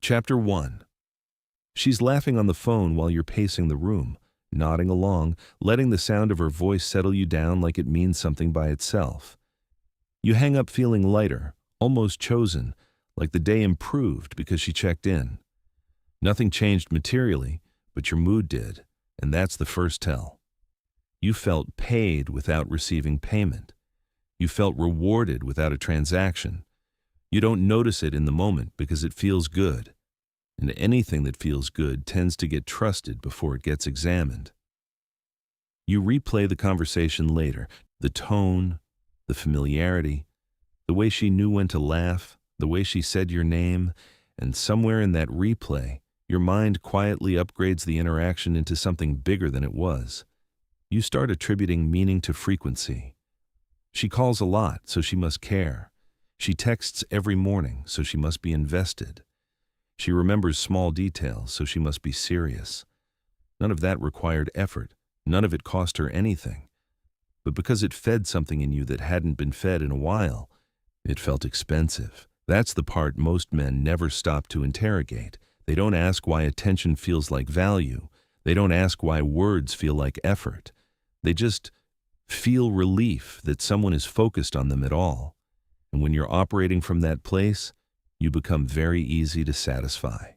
Chapter 1. She's laughing on the phone while you're pacing the room, nodding along, letting the sound of her voice settle you down like it means something by itself. You hang up feeling lighter, almost chosen, like the day improved because she checked in. Nothing changed materially, but your mood did, and that's the first tell. You felt paid without receiving payment. You felt rewarded without a transaction. You don't notice it in the moment because it feels good. And anything that feels good tends to get trusted before it gets examined. You replay the conversation later, the tone, the familiarity, the way she knew when to laugh, the way she said your name, and somewhere in that replay, your mind quietly upgrades the interaction into something bigger than it was. You start attributing meaning to frequency. She calls a lot, so she must care. She texts every morning, so she must be invested. She remembers small details, so she must be serious. None of that required effort. None of it cost her anything. But because it fed something in you that hadn't been fed in a while, it felt expensive. That's the part most men never stop to interrogate. They don't ask why attention feels like value. They don't ask why words feel like effort. They just feel relief that someone is focused on them at all. And when you're operating from that place, you become very easy to satisfy.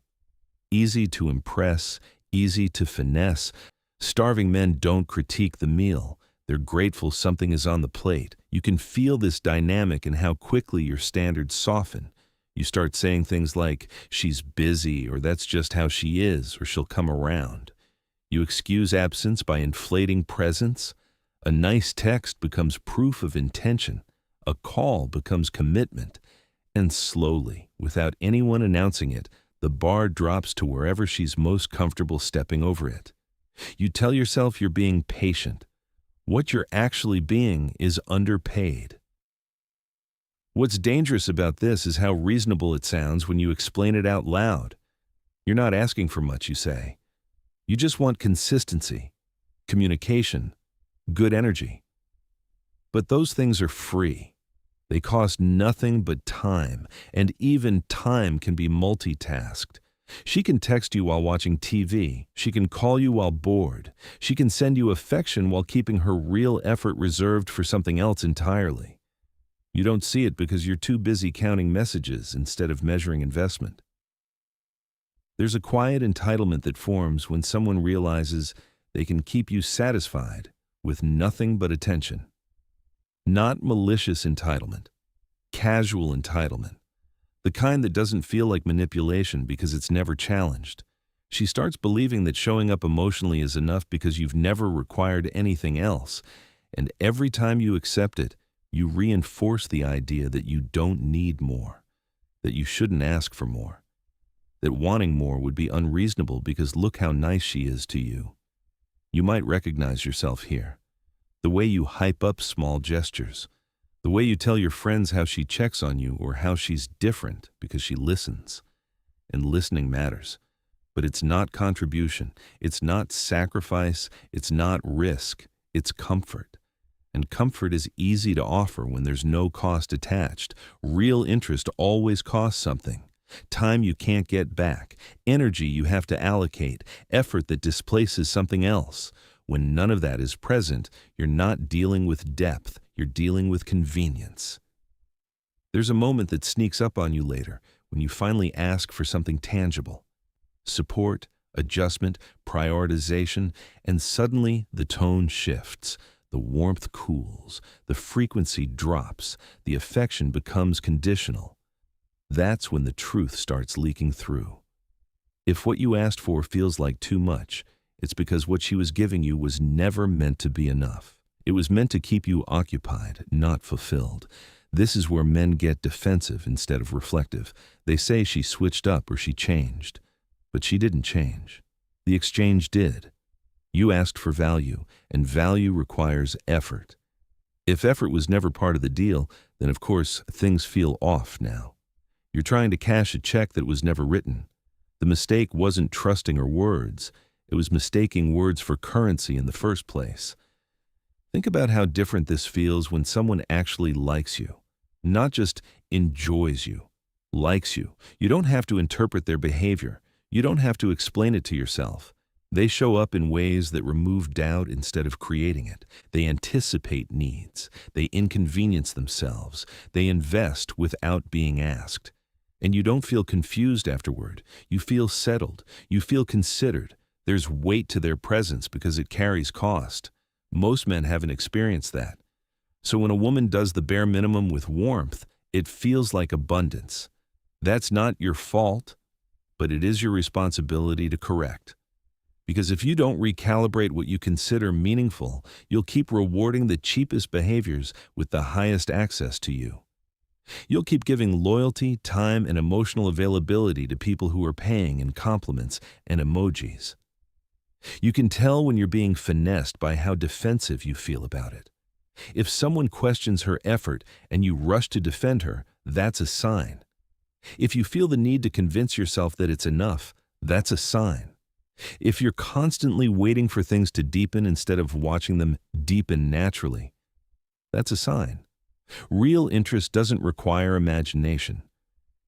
Easy to impress, easy to finesse. Starving men don't critique the meal. They're grateful something is on the plate. You can feel this dynamic in how quickly your standards soften. You start saying things like, she's busy, or that's just how she is, or she'll come around. You excuse absence by inflating presence. A nice text becomes proof of intention. A call becomes commitment. And slowly, without anyone announcing it, the bar drops to wherever she's most comfortable stepping over it. You tell yourself you're being patient. What you're actually being is underpaid. What's dangerous about this is how reasonable it sounds when you explain it out loud. You're not asking for much, you say. You just want consistency, communication, good energy. But those things are free. They cost nothing but time, and even time can be multitasked. She can text you while watching TV. She can call you while bored. She can send you affection while keeping her real effort reserved for something else entirely. You don't see it because you're too busy counting messages instead of measuring investment. There's a quiet entitlement that forms when someone realizes they can keep you satisfied with nothing but attention. Not malicious entitlement, casual entitlement, the kind that doesn't feel like manipulation because it's never challenged. She starts believing that showing up emotionally is enough because you've never required anything else, and every time you accept it, you reinforce the idea that you don't need more, that you shouldn't ask for more, that wanting more would be unreasonable because look how nice she is to you. You might recognize yourself here. The way you hype up small gestures, the way you tell your friends how she checks on you or how she's different because she listens. And listening matters. But it's not contribution, it's not sacrifice, it's not risk, it's comfort. And comfort is easy to offer when there's no cost attached. Real interest always costs something. Time you can't get back, energy you have to allocate, effort that displaces something else. When none of that is present, you're not dealing with depth, you're dealing with convenience. There's a moment that sneaks up on you later when you finally ask for something tangible. Support, adjustment, prioritization, and suddenly the tone shifts. The warmth cools, the frequency drops, the affection becomes conditional. That's when the truth starts leaking through. If what you asked for feels like too much, it's because what she was giving you was never meant to be enough. It was meant to keep you occupied, not fulfilled. This is where men get defensive instead of reflective. They say she switched up or she changed. But she didn't change. The exchange did. You asked for value, and value requires effort. If effort was never part of the deal, then of course things feel off now. You're trying to cash a check that was never written. The mistake wasn't trusting her words. It was mistaking words for currency in the first place. Think about how different this feels when someone actually likes you, not just enjoys you, likes you. You don't have to interpret their behavior. You don't have to explain it to yourself. They show up in ways that remove doubt instead of creating it. They anticipate needs. They inconvenience themselves. They invest without being asked. And you don't feel confused afterward. You feel settled. You feel considered. There's weight to their presence because it carries cost. Most men haven't experienced that. So when a woman does the bare minimum with warmth, it feels like abundance. That's not your fault, but it is your responsibility to correct. Because if you don't recalibrate what you consider meaningful, you'll keep rewarding the cheapest behaviors with the highest access to you. You'll keep giving loyalty, time, and emotional availability to people who are paying in compliments and emojis. You can tell when you're being finessed by how defensive you feel about it. If someone questions her effort and you rush to defend her, that's a sign. If you feel the need to convince yourself that it's enough, that's a sign. If you're constantly waiting for things to deepen instead of watching them deepen naturally, that's a sign. Real interest doesn't require imagination.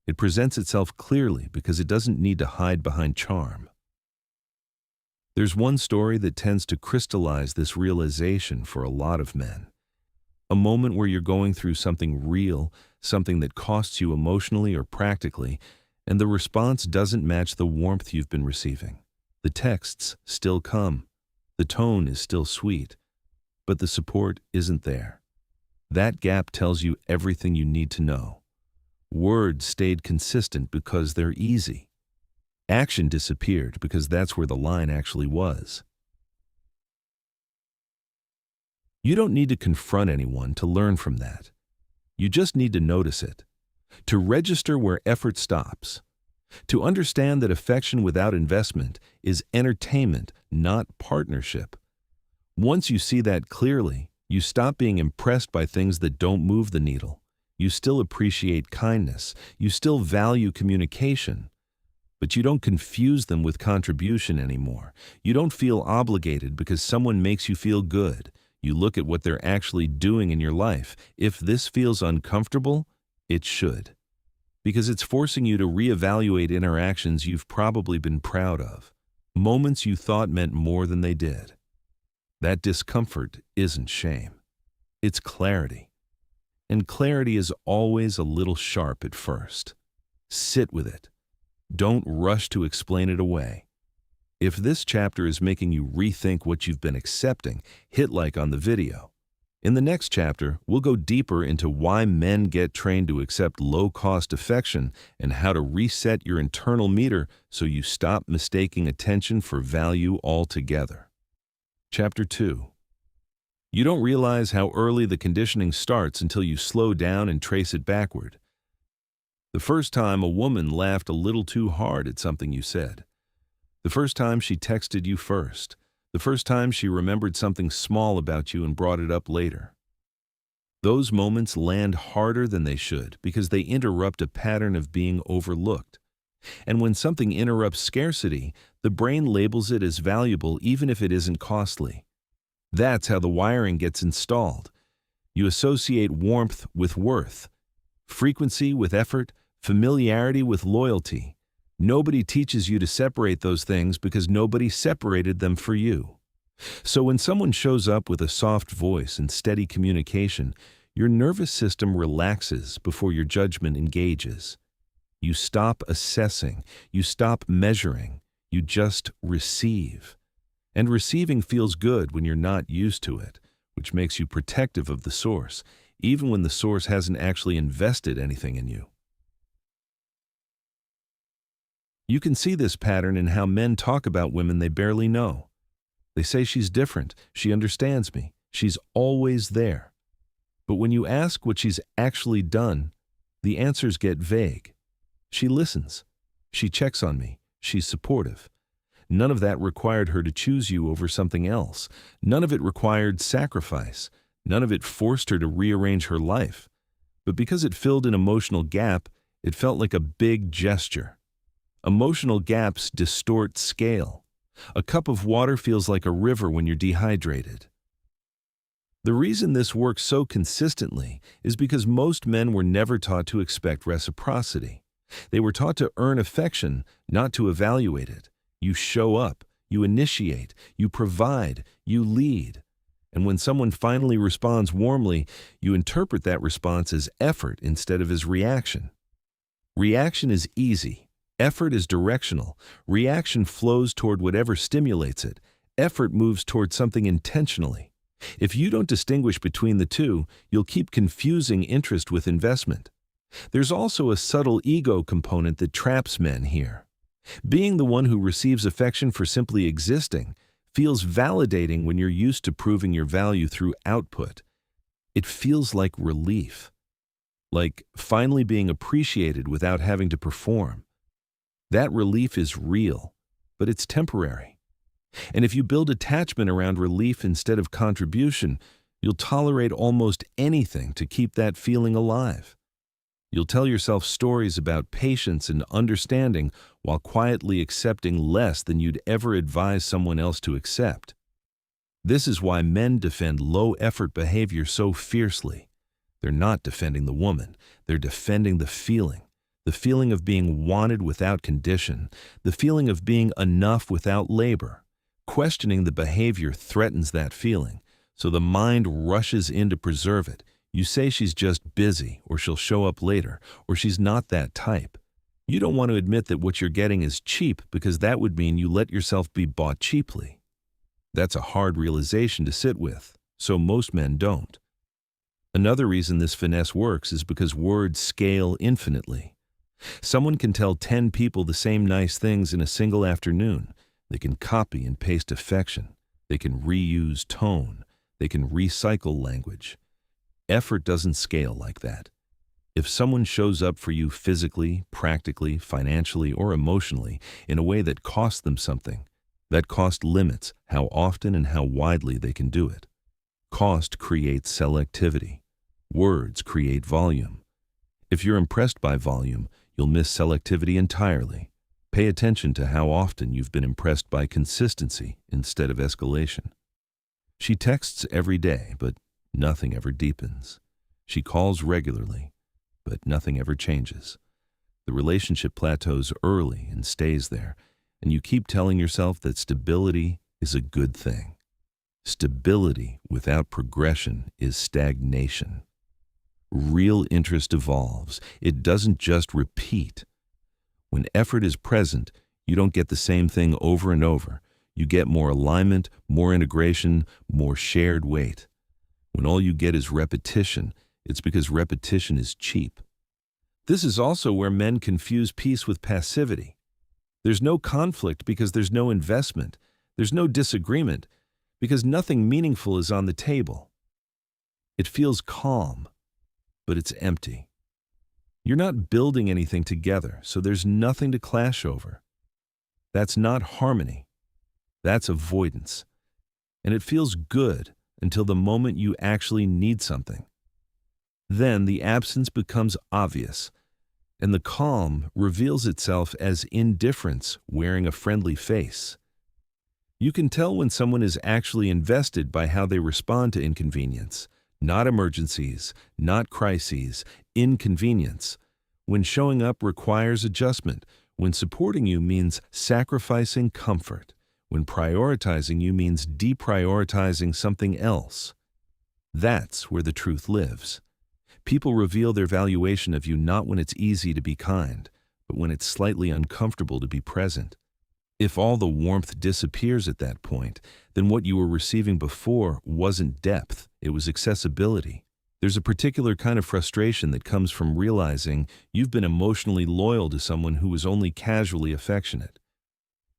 It presents itself clearly because it doesn't need to hide behind charm. There's one story that tends to crystallize this realization for a lot of men. A moment where you're going through something real, something that costs you emotionally or practically, and the response doesn't match the warmth you've been receiving. The texts still come. The tone is still sweet, but the support isn't there. That gap tells you everything you need to know. Words stayed consistent because they're easy. Action disappeared because that's where the line actually was. You don't need to confront anyone to learn from that. You just need to notice it, to register where effort stops, to understand that affection without investment is entertainment, not partnership. Once you see that clearly, you stop being impressed by things that don't move the needle. You still appreciate kindness. You still value communication. But you don't confuse them with contribution anymore. You don't feel obligated because someone makes you feel good. You look at what they're actually doing in your life. If this feels uncomfortable, it should. Because it's forcing you to reevaluate interactions you've probably been proud of, moments you thought meant more than they did. That discomfort isn't shame. It's clarity. And clarity is always a little sharp at first. Sit with it. Don't rush to explain it away. If this chapter is making you rethink what you've been accepting, hit like on the video. In the next chapter, we'll go deeper into why men get trained to accept low-cost affection and how to reset your internal meter so you stop mistaking attention for value altogether. Chapter 2. You don't realize how early the conditioning starts until you slow down and trace it backward. The first time a woman laughed a little too hard at something you said. The first time she texted you first. The first time she remembered something small about you and brought it up later. Those moments land harder than they should because they interrupt a pattern of being overlooked. And when something interrupts scarcity, the brain labels it as valuable even if it isn't costly. That's how the wiring gets installed. You associate warmth with worth, frequency with effort, familiarity with loyalty. Nobody teaches you to separate those things because nobody separated them for you. So when someone shows up with a soft voice and steady communication, your nervous system relaxes before your judgment engages. You stop assessing, you stop measuring, you just receive. And receiving feels good when you're not used to it, which makes you protective of the source, even when the source hasn't actually invested anything in you. You can see this pattern in how men talk about women they barely know. They say she's different, she understands me, she's always there. But when you ask what she's actually done, the answers get vague. She listens, she checks on me, she's supportive. None of that required her to choose you over something else. None of it required sacrifice. None of it forced her to rearrange her life. But because it filled an emotional gap, it felt like a big gesture. Emotional gaps distort scale. A cup of water feels like a river when you're dehydrated. The reason this works so consistently is because most men were never taught to expect reciprocity. They were taught to earn affection, not to evaluate it. You show up, you initiate, you provide, you lead. And when someone finally responds warmly, you interpret that response as effort instead of as reaction. Reaction is easy. Effort is directional. Reaction flows toward whatever stimulates it. Effort moves toward something intentionally. If you don't distinguish between the two, you'll keep confusing interest with investment. There's also a subtle ego component that traps men here. Being the one who receives affection for simply existing feels validating when you're used to proving your value through output. It feels like relief, like finally being appreciated without having to perform. That relief is real, but it's temporary. And if you build attachment around relief instead of contribution, you'll tolerate almost anything to keep that feeling alive. You'll tell yourself stories about patience and understanding while quietly accepting less than you'd ever advise someone else to accept. This is why men defend low-effort behavior so fiercely. They're not defending the woman, they're defending the feeling of being wanted without condition, the feeling of being enough without labor. Questioning the behavior threatens that feeling, so the mind rushes in to preserve it. You say she's just busy, or she'll show up later, or she's not that type. You don't want to admit that what you're getting is cheap because that would mean you let yourself be bought cheaply. That's a hard realization to sit with, so most men don't. Another reason this finesse works is because words scale infinitely. Someone can tell 10 people the same nice things in a single afternoon. They can copy and paste affection. They can reuse tone. They can recycle language. Effort doesn't scale like that. If someone shows up for you physically, practically, financially, or emotionally in a way that costs them something, that cost limits how often and how widely they can do it. Cost creates selectivity. Words create volume. If you're impressed by volume, you'll miss selectivity entirely. Pay attention to how often you've been impressed by consistency instead of escalation. She texts every day, but nothing ever deepens. She calls regularly, but nothing ever changes. The relationship plateaus early and stays there, and you keep telling yourself that stability is a good thing. Stability without progression is stagnation. Real interest evolves. It doesn't just repeat. When effort is present, you don't get the same thing over and over. You get more alignment, more integration, more shared weight. When all you get is repetition, it's because repetition is cheap. This is also where men confuse peace with passivity. There's no conflict because there's no investment. There's no disagreement because nothing meaningful is on the table. It feels calm, but it's empty. You're not building anything together, so there's nothing to clash over. That's not harmony. That's avoidance. And it feels good until the moment you actually need something. Then the absence becomes obvious, and the calm reveals itself as indifference wearing a friendly face. You can tell when someone is actually invested by how they respond to inconvenience. Not emergencies, not crises, inconvenience. When showing up requires adjustment, when supporting you means sacrificing comfort, when prioritizing you means deprioritizing something else. That's where the truth lives. People reveal their valuation of you not when it's easy to be kind, but when it's slightly uncomfortable to be present. If all the warmth disappears at that point, then what you were receiving before wasn't depth, it was accessibility. There's a particular kind of frustration that comes from realizing you've been emotionally loyal to someone who was only casually affectionate.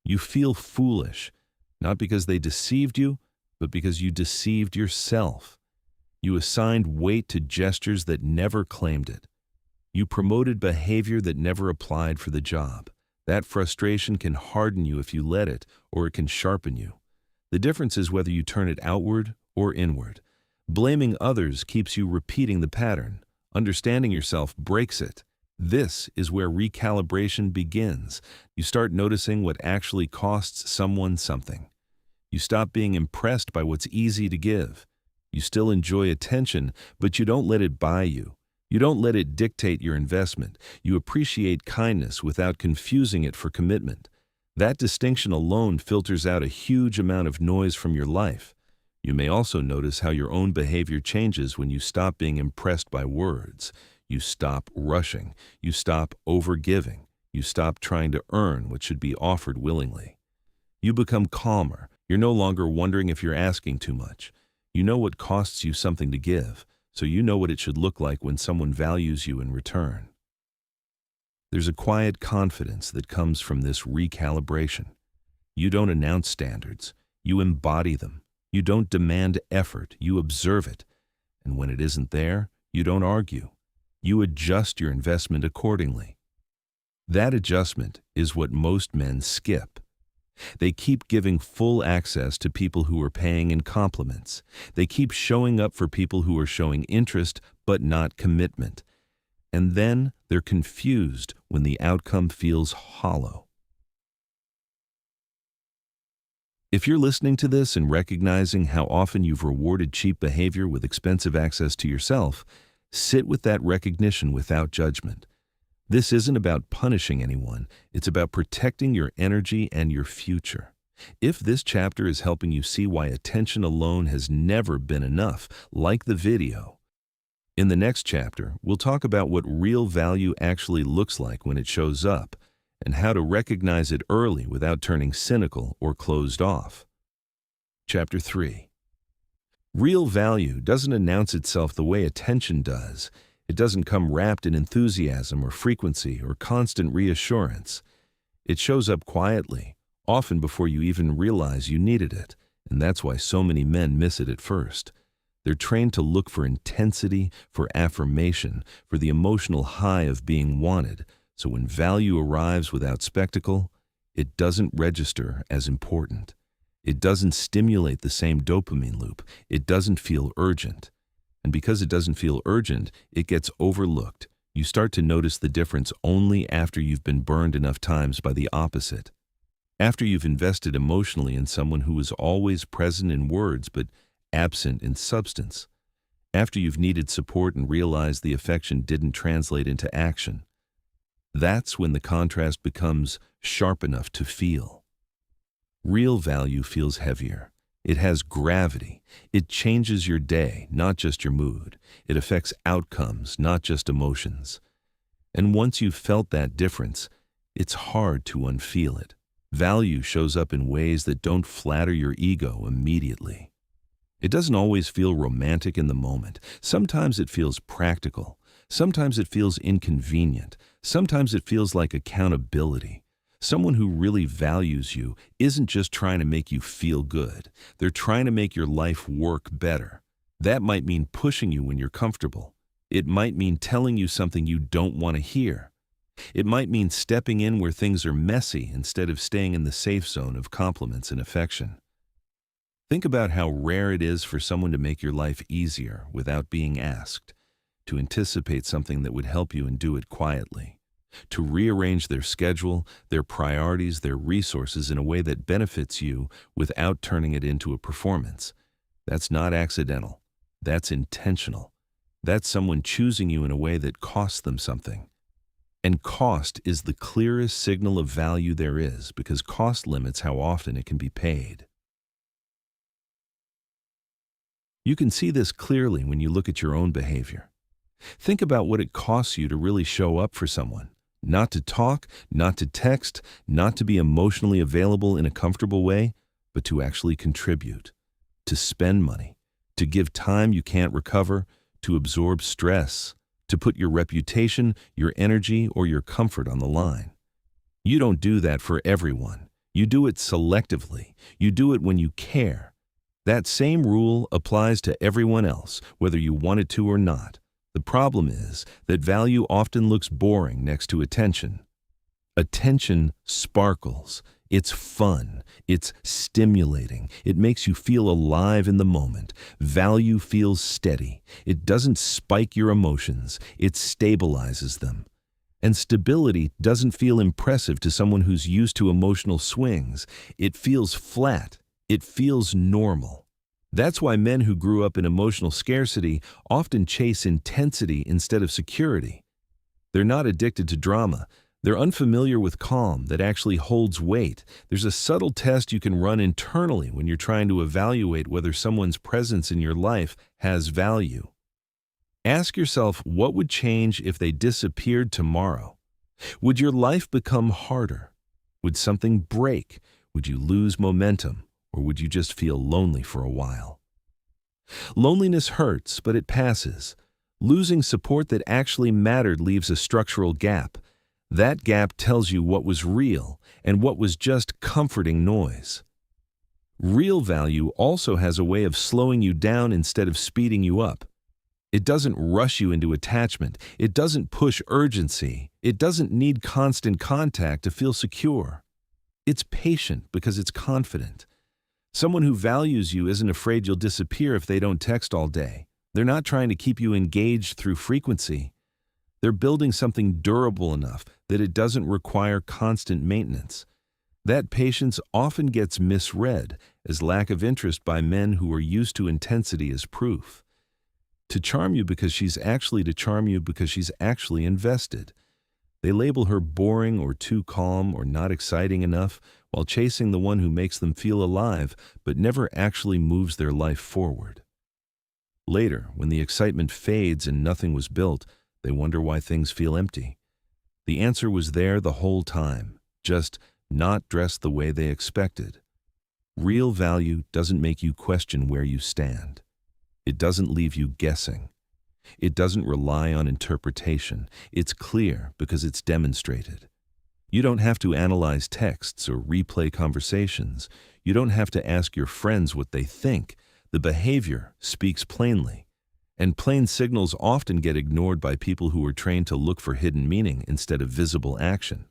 You feel foolish, not because they deceived you, but because you deceived yourself. You assigned weight to gestures that never claimed it. You promoted behavior that never applied for the job. That frustration can harden you if you let it, or it can sharpen you. The difference is whether you turn it outward or inward. Blaming others keeps you repeating the pattern. Understanding yourself breaks it. This is where recalibration begins. You start noticing what actually costs someone something. You stop being impressed by what's easy to give. You still enjoy attention, but you don't let it buy you. You don't let it dictate your investment. You appreciate kindness without confusing it for commitment. That distinction alone filters out a huge amount of noise from your life. You may also notice how your own behavior changes when you stop being impressed by words. You stop rushing. You stop overgiving. You stop trying to earn what should be offered willingly. You become calmer. You're no longer wondering if you're asking too much. You know what costs you something to give, so you know what it should look like when someone values you in return. There's a quiet confidence that comes from this recalibration. You don't announce standards. You embody them. You don't demand effort. You observe it. And when it isn't there, you don't argue. You adjust your investment accordingly. That adjustment is what most men skip. They keep giving full access to people who are paying in compliments. They keep showing up for people who are showing interest but not commitment. And then they're confused when the outcome feels hollow. If you're listening to this and recognizing how often you've rewarded cheap behavior with expensive access to yourself, sit with that recognition without judgment. This isn't about punishing anyone. It's about protecting your energy and your future. If this chapter is helping you see why attention alone has never been enough, like the video. In the next chapter, we'll talk about what real value actually looks like when it shows up, and how to recognize it early without turning cynical or closed off. Chapter 3. Real value doesn't announce itself the way attention does. It doesn't come wrapped in enthusiasm or frequency or constant reassurance. It shows up quietly, often before you even realize you needed it, and that's why so many men miss it at first. They're trained to look for intensity, for affirmation, for the emotional high of being wanted, so when value arrives without spectacle, it doesn't register as important. It doesn't stimulate the same dopamine loop. It doesn't feel urgent. And because it doesn't feel urgent, it gets overlooked. You start to notice the difference only after you've been burned enough times by the opposite. After you've invested emotionally in someone who is always present in words but absent in substance. After you've needed support and realized the affection didn't translate into action. That's when the contrast becomes sharp enough to feel. Real value feels heavier. It has gravity. It changes your day, not just your mood. It affects outcomes, not just emotions. And once you've felt that difference, it's hard to unfeel it. Value shows up in ways that don't flatter your ego immediately. It doesn't always feel romantic in the moment. Sometimes it feels practical. Sometimes it feels inconvenient. Sometimes it feels like accountability. Someone who really values you isn't just trying to make you feel good. They're trying to make your life work better. That might mean pushing you when you're comfortable. It might mean telling you something you don't want to hear. It might mean stepping in where things are messy instead of staying in the safe zone of compliments and affection. Think about how rare it is for someone to make your life easier without being asked, to anticipate something that would help you and do it quietly, to rearrange their schedule, their priorities, their resources in a way that benefits you without turning it into a performance. That's not accidental. That's intentional. That's someone choosing you in a way that costs them something. And cost is the clearest signal of value there is because cost limits how often it can be paid. You can see this clearly when you look at your own behavior. Think about what it costs you to really show up for someone. Not to talk, not to text, not to be emotionally available in a comfortable way, but to actually contribute, to spend money, to give time you can't recover, to absorb stress, to put your reputation, your energy, or your comfort on the line. You don't do that for everyone. You do it selectively. You do it when you care. That same rule applies to everyone else, whether you want it to or not. The problem is that value often looks boring next to attention. Attention sparkles. It's fun. It's stimulating. It makes you feel alive in the moment. Value feels steady. It doesn't spike your emotions. It stabilizes them. And stability doesn't feel impressive to someone who's used to emotional swings. It feels flat. It feels normal. That's why men who grew up in emotional scarcity often chase intensity instead of security. They're not addicted to drama. They're unfamiliar with calm that actually holds weight. There's a subtle test you can run internally when you're trying to evaluate whether someone's presence in your life has value. Ask yourself, what would change if they disappeared tomorrow? Would your life become harder? Would something break? Would you lose momentum? Or would you just feel lonely for a while? Loneliness hurts, but it passes. Losing support that actually mattered leaves a structural gap. That gap tells you what was real and what was just comforting noise. Real value also has a way of slowing you down instead of speeding you up. It doesn't rush you into attachment. It doesn't push urgency. It doesn't need constant contact to feel secure. It's patient because it's confident. Someone who values you isn't afraid you'll disappear if they don't text all day. They're not trying to keep you engaged through frequency. They're building something durable enough that it doesn't require constant maintenance. That patience often gets misread as lack of interest by men who are used to intensity as proof. To charm you because she's actually to charm you because she's actually invested. They label her boring or too calm or not exciting enough while chasing the one who makes them feel alive but never actually moves their life forward. Later, when the excitement fades and nothing was built, they wonder why things feel empty. The answer was there the whole time, just not dressed the way they expected. Real value doesn't make you question where you stand. It doesn't leave you guessing. It doesn't rely on interpretation. It's clear because it's demonstrated. You don't have to analyze texts or replay conversations. You don't have to ask your friends what they think. The behavior speaks plainly. And plain signals often get ignored by people who are trained to look for hidden meaning instead of visible action.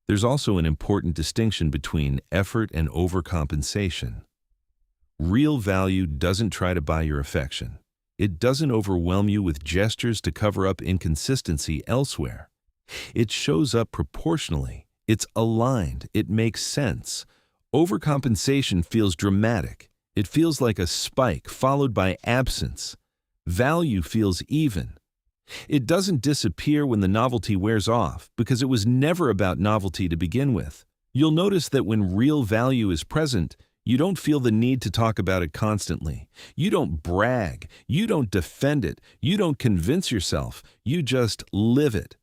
There's also an important distinction between effort and overcompensation. Real value doesn't try to buy your affection. It doesn't overwhelm you with gestures to cover up inconsistency elsewhere. It shows up proportionally. It's aligned. It makes sense. Overcompensation feels dramatic. It feels like a spike followed by absence. Value feels even. It doesn't disappear when the novelty wears off because it was never about novelty to begin with. You'll notice that when real value is present, you don't feel the need to talk about it constantly. You don't brag. You don't defend it. You don't convince yourself. You just live it.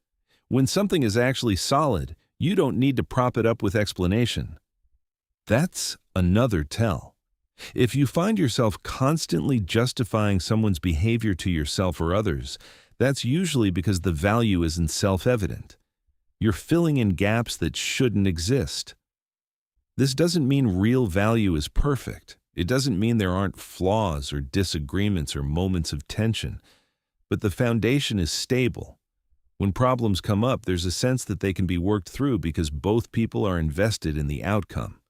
When something is actually solid, you don't need to prop it up with explanation. That's another tell. If you find yourself constantly justifying someone's behavior to yourself or others, that's usually because the value isn't self-evident. You're filling in gaps that shouldn't exist. This doesn't mean real value is perfect. It doesn't mean there aren't flaws or disagreements or moments of tension. But the foundation is stable. When problems come up, there's a sense that they can be worked through because both people are invested in the outcome.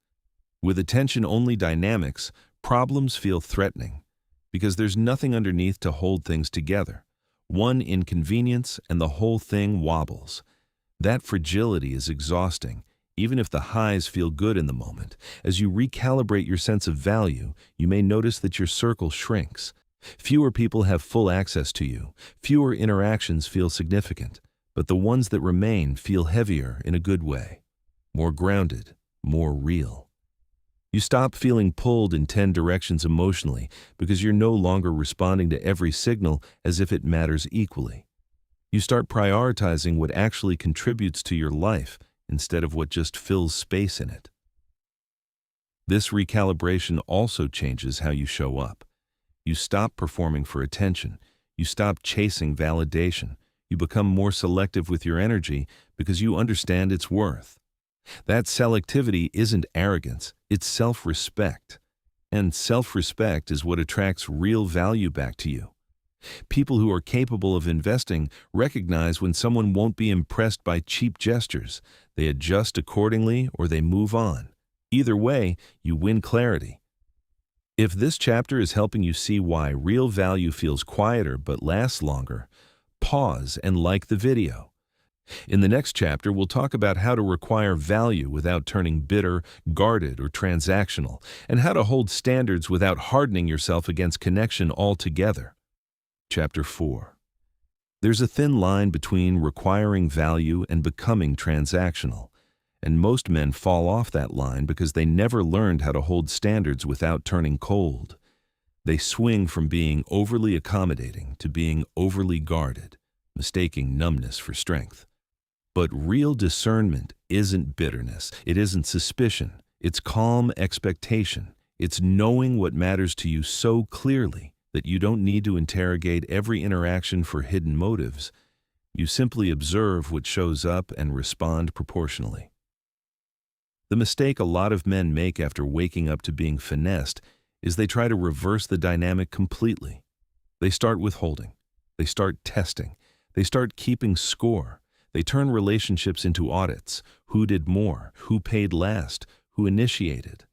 With attention-only dynamics, problems feel threatening because there's nothing underneath to hold things together. One inconvenience and the whole thing wobbles. That fragility is exhausting, even if the highs feel good in the moment. As you recalibrate your sense of value, you may notice that your circle shrinks. Fewer people have full access to you. Fewer interactions feel significant, but the ones that remain feel heavier in a good way. More grounded, more real. You stop feeling pulled in 10 directions emotionally because you're no longer responding to every signal as if it matters equally. You start prioritizing what actually contributes to your life instead of what just fills space in it. This recalibration also changes how you show up. You stop performing for attention. You stop chasing validation. You become more selective with your energy because you understand its worth. That selectivity isn't arrogance, it's self-respect. And self-respect is what attracts real value back to you. People who are capable of investing recognize when someone won't be impressed by cheap gestures. They adjust accordingly or they move on. Either way, you win clarity. If this chapter is helping you see why real value feels quieter but lasts longer, pause and like the video. In the next chapter, we'll talk about how to require value without turning bitter, guarded, or transactional, and how to hold standards without hardening yourself against connection altogether. Chapter 4. There's a thin line between requiring value and becoming transactional, and most men fall off that line because they never learned how to hold standards without turning cold. They swing from being overly accommodating to being overly guarded, mistaking numbness for strength. But real discernment isn't bitterness, it isn't suspicion, it's calm expectation. It's knowing what matters to you so clearly that you don't need to interrogate every interaction for hidden motives. You simply observe what shows up and respond proportionally. The mistake a lot of men make after waking up to being finessed is they try to reverse the dynamic completely. They start withholding, they start testing, they start keeping score. They turn relationships into audits. Who did more? Who paid last? Who initiated?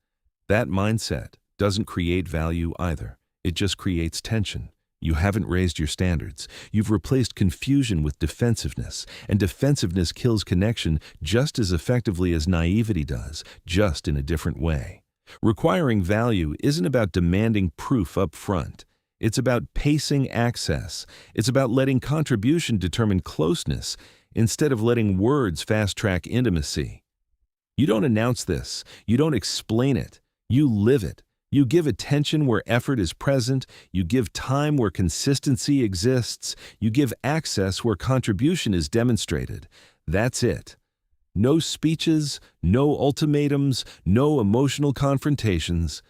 That mindset doesn't create value either. It just creates tension. You haven't raised your standards. You've replaced confusion with defensiveness, and defensiveness kills connection just as effectively as naivety does, just in a different way. Requiring value isn't about demanding proof up front. It's about pacing access. It's about letting contribution determine closeness, instead of letting words fast-track intimacy. You don't announce this. You don't explain it. You live it. You give attention where effort is present. You give time where consistency exists. You give access where contribution is demonstrated. That's it. No speeches, no ultimatums, no emotional confrontations.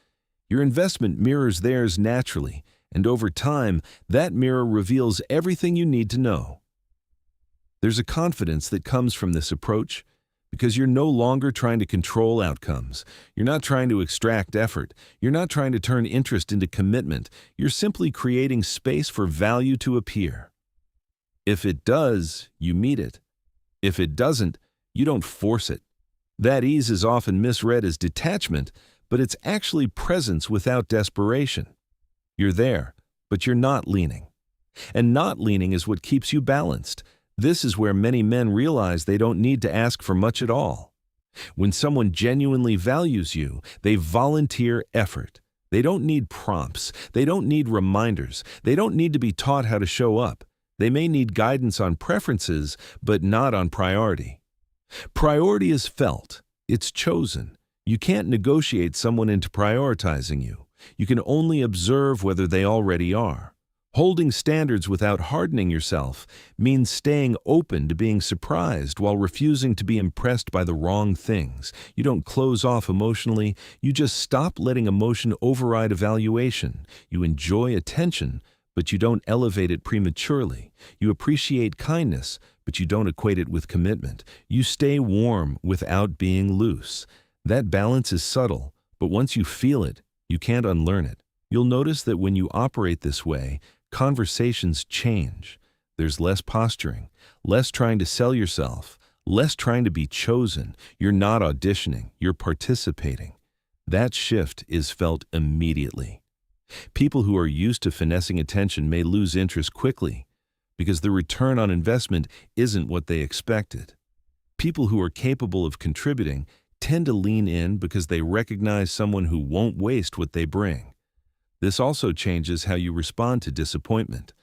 Your investment mirrors theirs naturally, and over time, that mirror reveals everything you need to know. There's a confidence that comes from this approach because you're no longer trying to control outcomes. You're not trying to extract effort. You're not trying to turn interest into commitment. You're simply creating space for value to appear. If it does, you meet it. If it doesn't, you don't force it. That ease is often misread as detachment, but it's actually presence without desperation. You're there, but you're not leaning. And not leaning is what keeps you balanced. This is where many men realize they don't need to ask for much at all. When someone genuinely values you, they volunteer effort. They don't need prompts. They don't need reminders. They don't need to be taught how to show up. They may need guidance on preferences, but not on priority. Priority is felt. It's chosen. You can't negotiate someone into prioritizing you. You can only observe whether they already are. Holding standards without hardening yourself means staying open to being surprised while refusing to be impressed by the wrong things. You don't close off emotionally. You just stop letting emotion override evaluation. You enjoy attention, but you don't elevate it prematurely. You appreciate kindness, but you don't equate it with commitment. You stay warm without being loose. That balance is subtle, but once you feel it, you can't unlearn it. You'll notice that when you operate this way, conversations change. There's less posturing, less trying to sell yourself, less trying to be chosen. You're not auditioning, you're participating. That shift is felt immediately. People who are used to finessing attention may lose interest quickly because the return on investment isn't what they expected. People who are capable of contributing tend to lean in because they recognize someone who won't waste what they bring. This also changes how you respond to disappointment.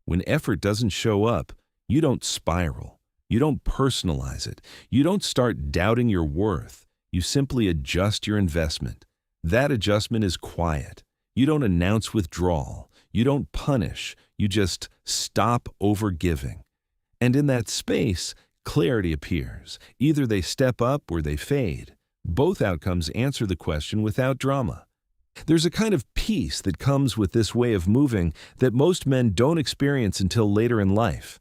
When effort doesn't show up, you don't spiral. You don't personalize it. You don't start doubting your worth. You simply adjust your investment. That adjustment is quiet. You don't announce withdrawal. You don't punish. You just stop overgiving. And in that space, clarity appears. Either they step up or they fade. Both outcomes answer the question without drama. There's a kind of peace that comes with this way of moving that most men don't experience until later in life.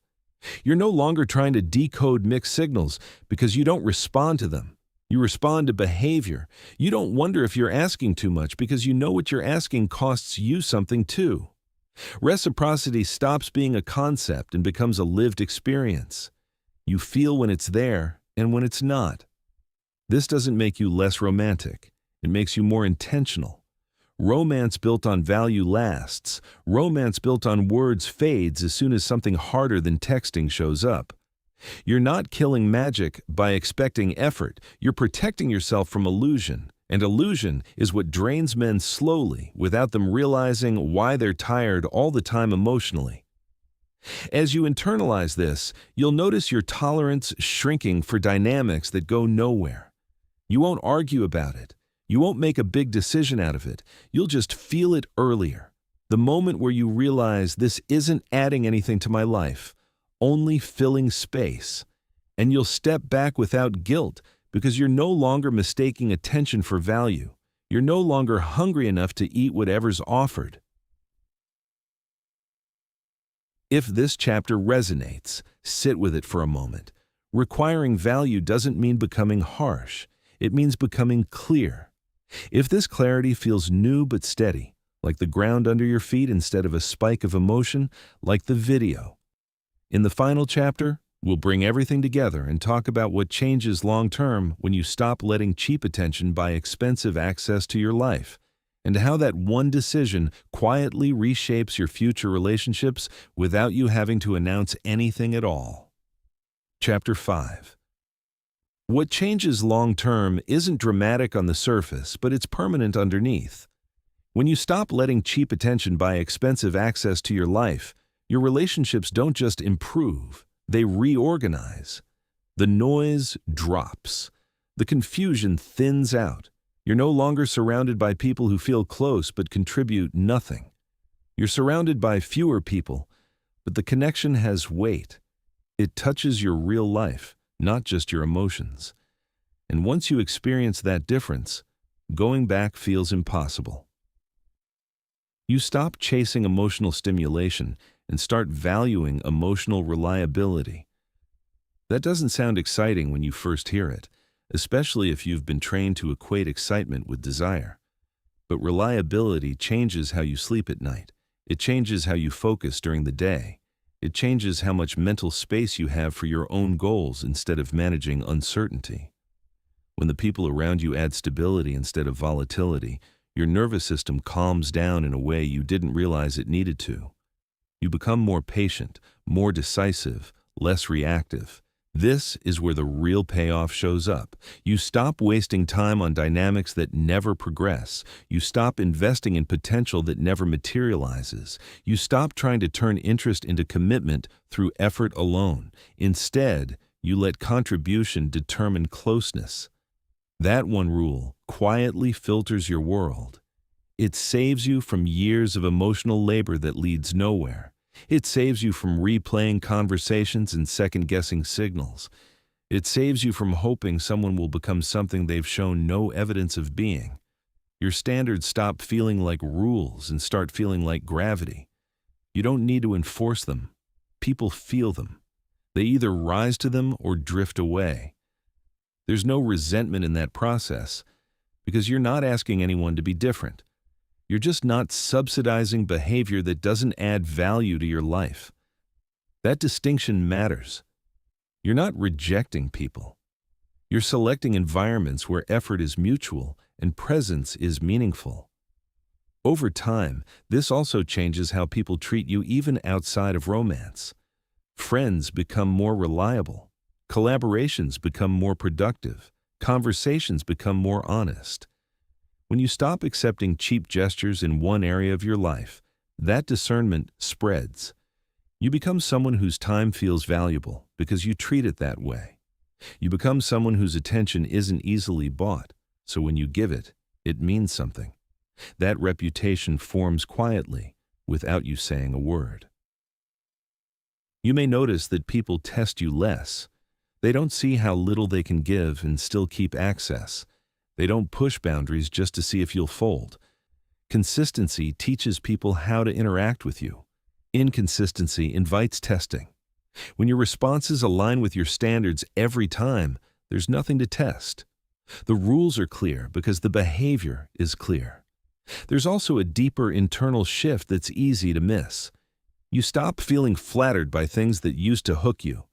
You're no longer trying to decode mixed signals because you don't respond to them. You respond to behavior. You don't wonder if you're asking too much because you know what you're asking costs you something too. Reciprocity stops being a concept and becomes a lived experience. You feel when it's there and when it's not. This doesn't make you less romantic. It makes you more intentional. Romance built on value lasts. Romance built on words fades as soon as something harder than texting shows up. You're not killing magic by expecting effort. You're protecting yourself from illusion. And illusion is what drains men slowly without them realizing why they're tired all the time emotionally. As you internalize this, you'll notice your tolerance shrinking for dynamics that go nowhere. You won't argue about it. You won't make a big decision out of it. You'll just feel it earlier. The moment where you realize this isn't adding anything to my life, only filling space. And you'll step back without guilt because you're no longer mistaking attention for value. You're no longer hungry enough to eat whatever's offered. If this chapter resonates, sit with it for a moment. Requiring value doesn't mean becoming harsh. It means becoming clear. If this clarity feels new but steady, like the ground under your feet instead of a spike of emotion, like the video. In the final chapter, we'll bring everything together and talk about what changes long-term when you stop letting cheap attention buy expensive access to your life, and how that one decision quietly reshapes your future relationships without you having to announce anything at all. Chapter 5. What changes long-term isn't dramatic on the surface, but it's permanent underneath. When you stop letting cheap attention buy expensive access to your life, your relationships don't just improve, they reorganize. The noise drops. The confusion thins out. You're no longer surrounded by people who feel close but contribute nothing. You're surrounded by fewer people, but the connection has weight. It touches your real life, not just your emotions. And once you experience that difference, going back feels impossible. You stop chasing emotional stimulation and start valuing emotional reliability. That doesn't sound exciting when you first hear it, especially if you've been trained to equate excitement with desire. But reliability changes how you sleep at night. It changes how you focus during the day. It changes how much mental space you have for your own goals instead of managing uncertainty. When the people around you add stability instead of volatility, your nervous system calms down in a way you didn't realize it needed to. You become more patient, more decisive, less reactive. This is where the real payoff shows up. You stop wasting time on dynamics that never progress. You stop investing in potential that never materializes. You stop trying to turn interest into commitment through effort alone. Instead, you let contribution determine closeness. That one rule quietly filters your world. It saves you from years of emotional labor that leads nowhere. It saves you from replaying conversations and second-guessing signals. It saves you from hoping someone will become something they've shown no evidence of being. Your standards stop feeling like rules and start feeling like gravity. You don't need to enforce them. People feel them. They either rise to them or drift away. There's no resentment in that process because you're not asking anyone to be different. You're just not subsidizing behavior that doesn't add value to your life. That distinction matters. You're not rejecting people. You're selecting environments where effort is mutual and presence is meaningful. Over time, this also changes how people treat you even outside of romance. Friends become more reliable. Collaborations become more productive. Conversations become more honest. When you stop accepting cheap gestures in one area of your life, that discernment spreads. You become someone whose time feels valuable because you treat it that way. You become someone whose attention isn't easily bought, so when you give it, it means something. That reputation forms quietly, without you saying a word. You may notice that people test you less. They don't see how little they can give and still keep access. They don't push boundaries just to see if you'll fold. Consistency teaches people how to interact with you. Inconsistency invites testing. When your responses align with your standards every time, there's nothing to test. The rules are clear because the behavior is clear. There's also a deeper internal shift that's easy to miss. You stop feeling flattered by things that used to hook you.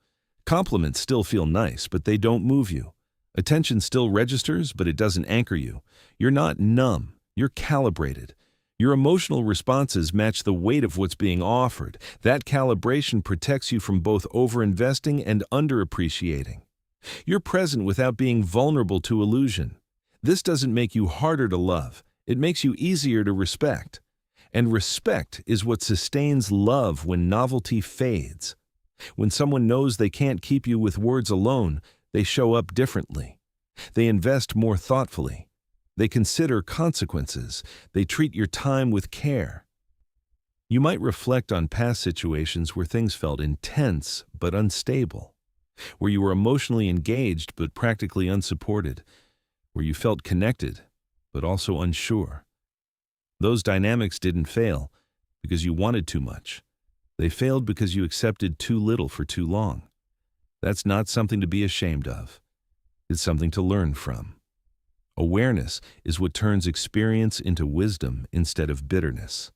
Compliments still feel nice, but they don't move you. Attention still registers, but it doesn't anchor you. You're not numb, you're calibrated. Your emotional responses match the weight of what's being offered. That calibration protects you from both overinvesting and underappreciating. You're present without being vulnerable to illusion. This doesn't make you harder to love. It makes you easier to respect. And respect is what sustains love when novelty fades. When someone knows they can't keep you with words alone, they show up differently. They invest more thoughtfully. They consider consequences. They treat your time with care. You might reflect on past situations where things felt intense but unstable, where you were emotionally engaged but practically unsupported, where you felt connected but also unsure. Those dynamics didn't fail because you wanted too much. They failed because you accepted too little for too long. That's not something to be ashamed of. It's something to learn from. Awareness is what turns experience into wisdom instead of bitterness.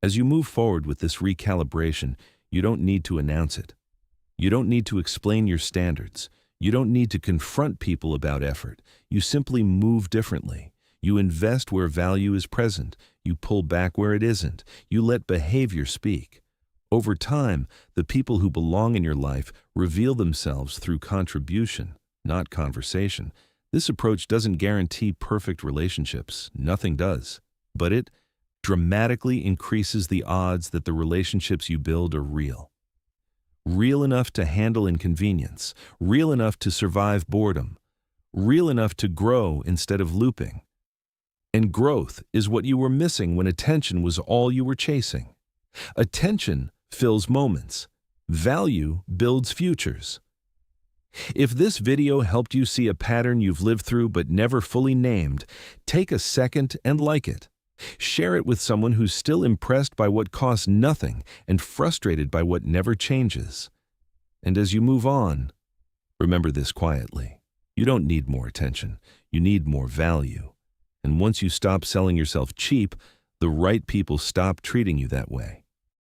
As you move forward with this recalibration, you don't need to announce it. You don't need to explain your standards. You don't need to confront people about effort. You simply move differently. You invest where value is present. You pull back where it isn't. You let behavior speak. Over time, the people who belong in your life reveal themselves through contribution, not conversation. This approach doesn't guarantee perfect relationships. Nothing does. But it dramatically increases the odds that the relationships you build are real. Real enough to handle inconvenience. Real enough to survive boredom. Real enough to grow instead of looping. And growth is what you were missing when attention was all you were chasing. Attention fills moments. Value builds futures. If this video helped you see a pattern you've lived through but never fully named, take a second and like it. Share it with someone who's still impressed by what costs nothing and frustrated by what never changes. And as you move on, remember this quietly. You don't need more attention. You need more value. And once you stop selling yourself cheap, the right people stop treating you that way.